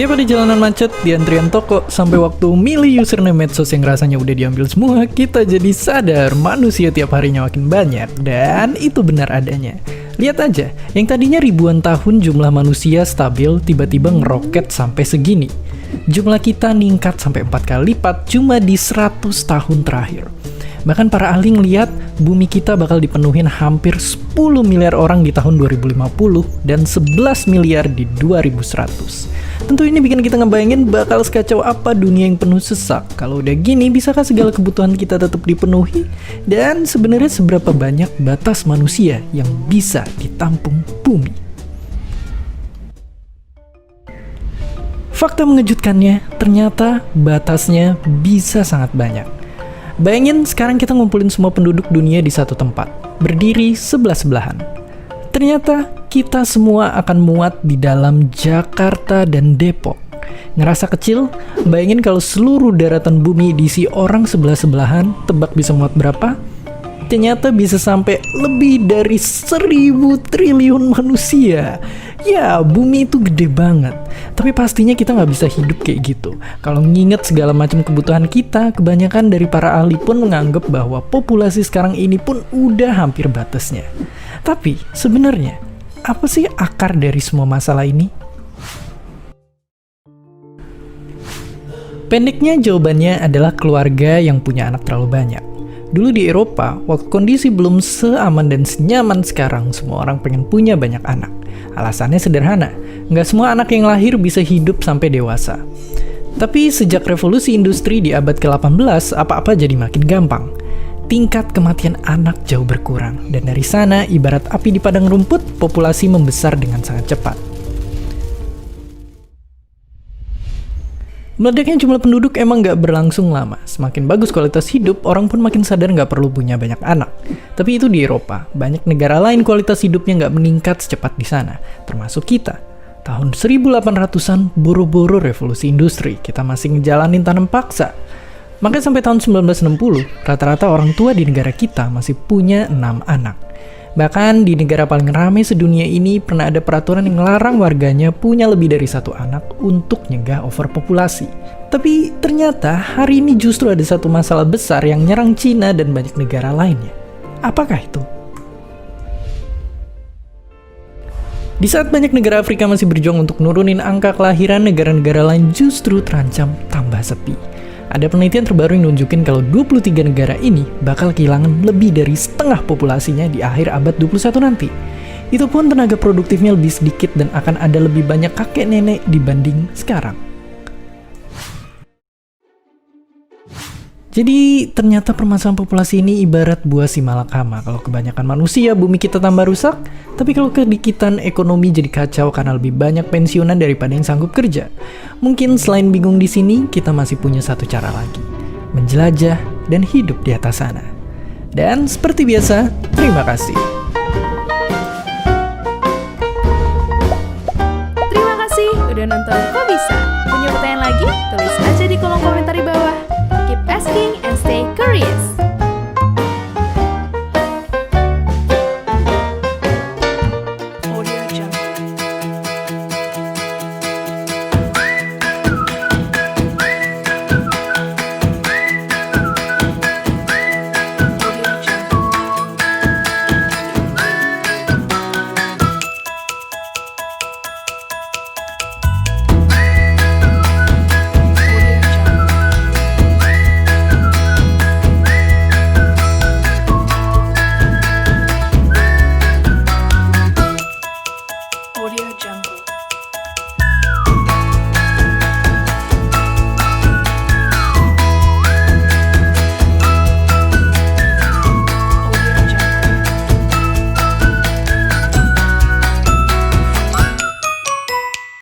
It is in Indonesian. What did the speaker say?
Tiap ada jalanan macet, di antrian toko, sampai waktu milih username medsos yang rasanya udah diambil semua, kita jadi sadar manusia tiap harinya makin banyak. Dan itu benar adanya. Lihat aja, yang tadinya ribuan tahun jumlah manusia stabil tiba-tiba ngeroket sampai segini. Jumlah kita ningkat sampai 4 kali lipat cuma di 100 tahun terakhir. Bahkan para ahli ngeliat bumi kita bakal dipenuhin hampir 10 miliar orang di tahun 2050 dan 11 miliar di 2100. Tentu ini bikin kita ngebayangin bakal sekacau apa dunia yang penuh sesak. Kalau udah gini, bisakah segala kebutuhan kita tetap dipenuhi? Dan sebenarnya seberapa banyak batas manusia yang bisa ditampung bumi? Fakta mengejutkannya, ternyata batasnya bisa sangat banyak. Bayangin sekarang kita ngumpulin semua penduduk dunia di satu tempat, berdiri sebelah-sebelahan. Ternyata kita semua akan muat di dalam Jakarta dan Depok. Ngerasa kecil? Bayangin kalau seluruh daratan bumi diisi orang sebelah-sebelahan, tebak bisa muat berapa? Ternyata bisa sampai lebih dari 1000 triliun manusia. Ya, bumi itu gede banget. Tapi pastinya kita nggak bisa hidup kayak gitu. Kalau nginget segala macam kebutuhan kita, kebanyakan dari para ahli pun menganggap bahwa populasi sekarang ini pun udah hampir batasnya. Tapi sebenarnya, apa sih akar dari semua masalah ini? Pendeknya jawabannya adalah keluarga yang punya anak terlalu banyak. Dulu di Eropa, waktu kondisi belum seaman dan senyaman sekarang, semua orang pengen punya banyak anak. Alasannya sederhana, nggak semua anak yang lahir bisa hidup sampai dewasa. Tapi sejak revolusi industri di abad ke-18, apa-apa jadi makin gampang. Tingkat kematian anak jauh berkurang, dan dari sana, ibarat api di padang rumput, populasi membesar dengan sangat cepat. Meledaknya jumlah penduduk emang nggak berlangsung lama. Semakin bagus kualitas hidup, orang pun makin sadar nggak perlu punya banyak anak. Tapi itu di Eropa, banyak negara lain kualitas hidupnya nggak meningkat secepat di sana, termasuk kita. Tahun 1800-an, boro-boro revolusi industri, kita masih ngejalanin tanam paksa. Makanya sampai tahun 1960, rata-rata orang tua di negara kita masih punya 6 anak. Bahkan di negara paling ramai sedunia ini pernah ada peraturan yang melarang warganya punya lebih dari 1 anak untuk nyegah overpopulasi. Tapi ternyata hari ini justru ada satu masalah besar yang nyerang Cina dan banyak negara lainnya. Apakah itu? Di saat banyak negara Afrika masih berjuang untuk nurunin angka kelahiran, negara-negara lain justru terancam tambah sepi. Ada penelitian terbaru yang nunjukin kalau 23 negara ini bakal kehilangan lebih dari setengah populasinya di akhir abad 21 nanti. Itu pun tenaga produktifnya lebih sedikit dan akan ada lebih banyak kakek nenek dibanding sekarang. Jadi ternyata permasalahan populasi ini ibarat buah simalakama. Kalau kebanyakan manusia, bumi kita tambah rusak. Tapi kalau kedikitan, ekonomi jadi kacau karena lebih banyak pensiunan daripada yang sanggup kerja. Mungkin selain bingung di sini, kita masih punya satu cara lagi. Menjelajah dan hidup di atas sana. Dan seperti biasa, terima kasih. Terima kasih udah nonton Kok Bisa. Punya pertanyaan lagi? Tulis aja di kolom komentar.